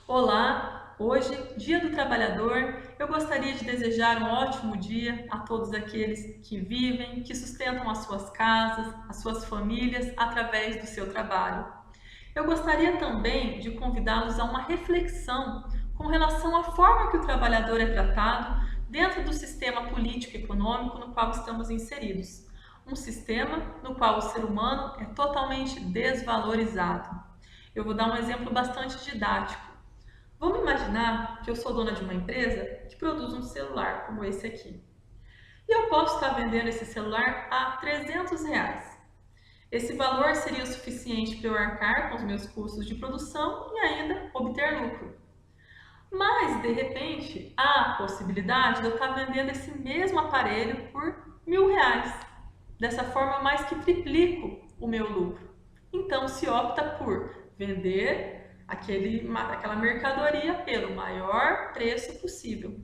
Olá, hoje, Dia do Trabalhador, eu gostaria de desejar um ótimo dia a todos aqueles que vivem, que sustentam as suas casas, as suas famílias através do seu trabalho. Eu gostaria também de convidá-los a uma reflexão com relação à forma que o trabalhador é tratado dentro do sistema político e econômico no qual estamos inseridos. Um sistema no qual o ser humano é totalmente desvalorizado. Eu vou dar um exemplo bastante didático. Vamos imaginar que eu sou dona de uma empresa que produz um celular como esse aqui. E eu posso estar vendendo esse celular a R$ 300. Esse valor seria o suficiente para eu arcar com os meus custos de produção e ainda obter lucro. Mas, de repente, há a possibilidade de eu estar vendendo esse mesmo aparelho por R$ 1.000. Dessa forma, eu mais que triplico o meu lucro. Então, se opta por vender aquela mercadoria pelo maior preço possível.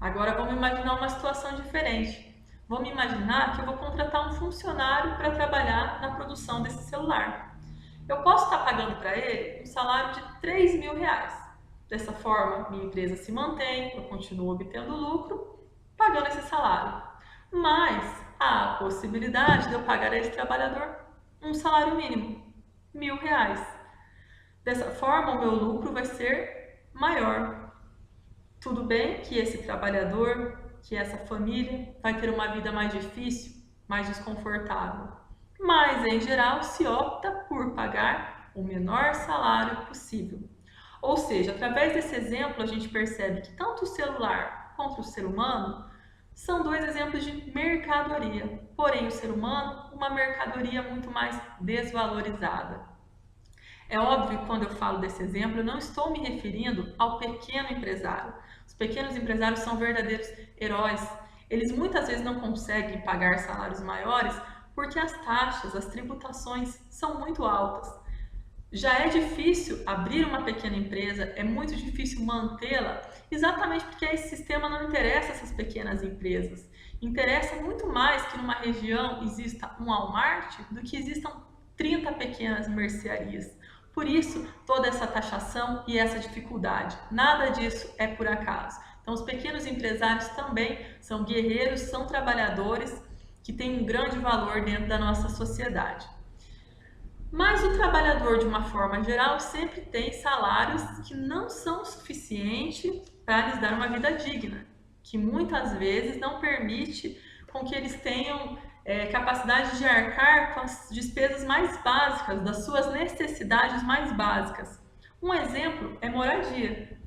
Agora, vamos imaginar uma situação diferente. Vamos imaginar que eu vou contratar um funcionário para trabalhar na produção desse celular. Eu posso estar pagando para ele um salário de R$ 3.000. Dessa forma, minha empresa se mantém, eu continuo obtendo lucro, pagando esse salário. Mas há a possibilidade de eu pagar a esse trabalhador um salário mínimo, R$ 1.000. Dessa forma, o meu lucro vai ser maior. Tudo bem que esse trabalhador, que essa família vai ter uma vida mais difícil, mais desconfortável. Mas, em geral, se opta por pagar o menor salário possível. Ou seja, através desse exemplo, a gente percebe que tanto o celular quanto o ser humano são dois exemplos de mercadoria. Porém, o ser humano, uma mercadoria muito mais desvalorizada. É óbvio que quando eu falo desse exemplo, eu não estou me referindo ao pequeno empresário. Os pequenos empresários são verdadeiros heróis. Eles muitas vezes não conseguem pagar salários maiores porque as taxas, as tributações são muito altas. Já é difícil abrir uma pequena empresa, é muito difícil mantê-la, exatamente porque esse sistema não interessa essas pequenas empresas. Interessa muito mais que numa região exista um Walmart do que existam 30 pequenas mercearias. Por isso, toda essa taxação e essa dificuldade. Nada disso é por acaso. Então, os pequenos empresários também são guerreiros, são trabalhadores que têm um grande valor dentro da nossa sociedade. Mas o trabalhador, de uma forma geral, sempre tem salários que não são suficientes para lhes dar uma vida digna, que muitas vezes não permite com que eles tenham capacidade de arcar com as despesas mais básicas, das suas necessidades mais básicas. Um exemplo é moradia.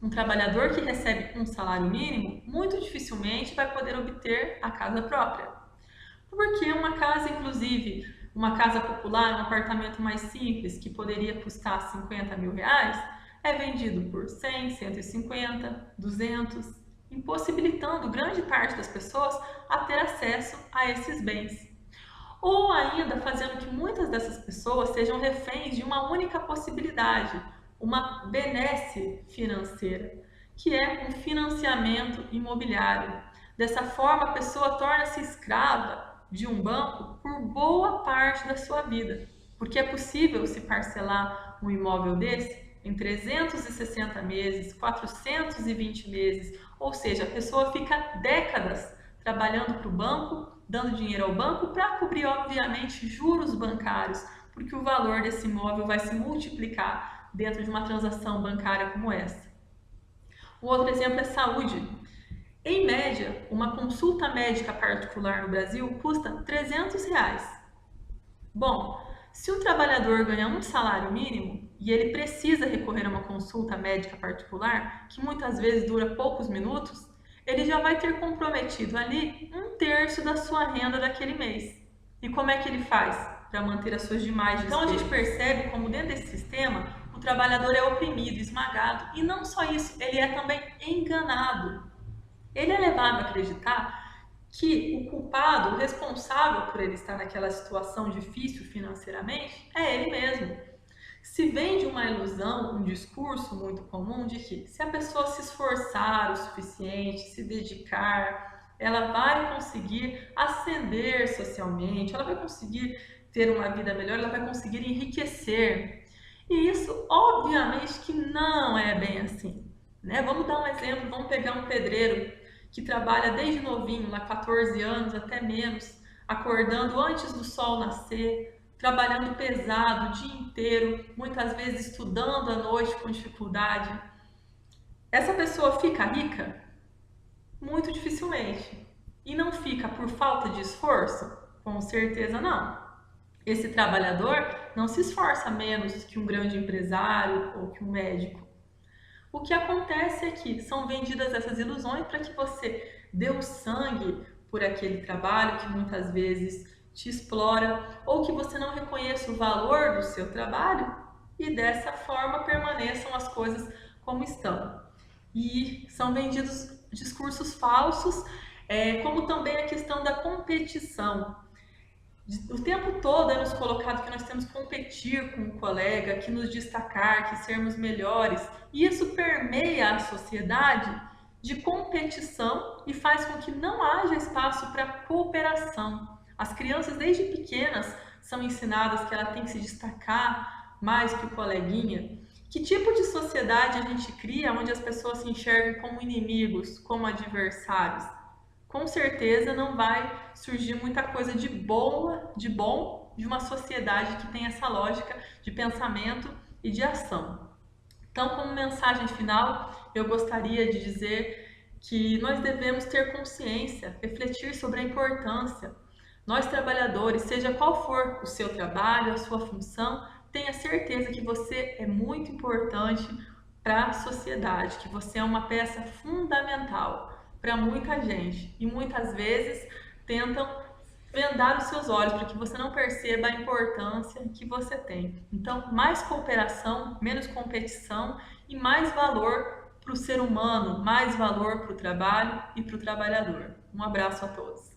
Um trabalhador que recebe um salário mínimo, muito dificilmente vai poder obter a casa própria. Porque uma casa, inclusive, uma casa popular, um apartamento mais simples, que poderia custar R$ 50.000, é vendido por 100, 150, 200, impossibilitando grande parte das pessoas a ter acesso a esses bens. Ou ainda fazendo que muitas dessas pessoas sejam reféns de uma única possibilidade, uma benesse financeira, que é um financiamento imobiliário. Dessa forma, a pessoa torna-se escrava de um banco por boa parte da sua vida, porque é possível se parcelar um imóvel desse em 360 meses, 420 meses, ou seja, a pessoa fica décadas trabalhando para o banco, dando dinheiro ao banco para cobrir, obviamente, juros bancários, porque o valor desse imóvel vai se multiplicar dentro de uma transação bancária como essa. O outro exemplo é saúde. Em média, uma consulta médica particular no Brasil custa R$ 300. Bom, se um trabalhador ganha um salário mínimo e ele precisa recorrer a uma consulta médica particular, que muitas vezes dura poucos minutos, ele já vai ter comprometido ali 1/3 da sua renda daquele mês. E como é que ele faz para manter as suas demais despesas? Então a gente percebe como dentro desse sistema o trabalhador é oprimido, esmagado, e não só isso, ele é também enganado. Ele é levado a acreditar que o culpado, o responsável por ele estar naquela situação difícil financeiramente, é ele mesmo. Se vende uma ilusão, um discurso muito comum de que se a pessoa se esforçar o suficiente, se dedicar, ela vai conseguir ascender socialmente, ela vai conseguir ter uma vida melhor, ela vai conseguir enriquecer. E isso, obviamente, que não é bem assim, né? Vamos dar um exemplo, vamos pegar um pedreiro que trabalha desde novinho, lá 14 anos, até menos, acordando antes do sol nascer, trabalhando pesado o dia inteiro, muitas vezes estudando à noite com dificuldade. Essa pessoa fica rica? Muito dificilmente. E não fica por falta de esforço? Com certeza não. Esse trabalhador não se esforça menos que um grande empresário ou que um médico. O que acontece é que são vendidas essas ilusões para que você dê o sangue por aquele trabalho que muitas vezes te explora, ou que você não reconheça o valor do seu trabalho e dessa forma permaneçam as coisas como estão. E são vendidos discursos falsos, como também a questão da competição. O tempo todo é nos colocado que nós temos que competir com o colega, que nos destacar, que sermos melhores. E isso permeia a sociedade de competição e faz com que não haja espaço para cooperação. As crianças, desde pequenas, são ensinadas que ela tem que se destacar mais que o coleguinha. Que tipo de sociedade a gente cria onde as pessoas se enxergam como inimigos, como adversários? Com certeza não vai surgir muita coisa de boa, de bom, de uma sociedade que tem essa lógica de pensamento e de ação. Então, como mensagem final, eu gostaria de dizer que nós devemos ter consciência, refletir sobre a importância. Nós, trabalhadores, seja qual for o seu trabalho, a sua função, tenha certeza que você é muito importante para a sociedade, que você é uma peça fundamental para muita gente e muitas vezes tentam vendar os seus olhos para que você não perceba a importância que você tem. Então, mais cooperação, menos competição e mais valor para o ser humano, mais valor para o trabalho e para o trabalhador. Um abraço a todos.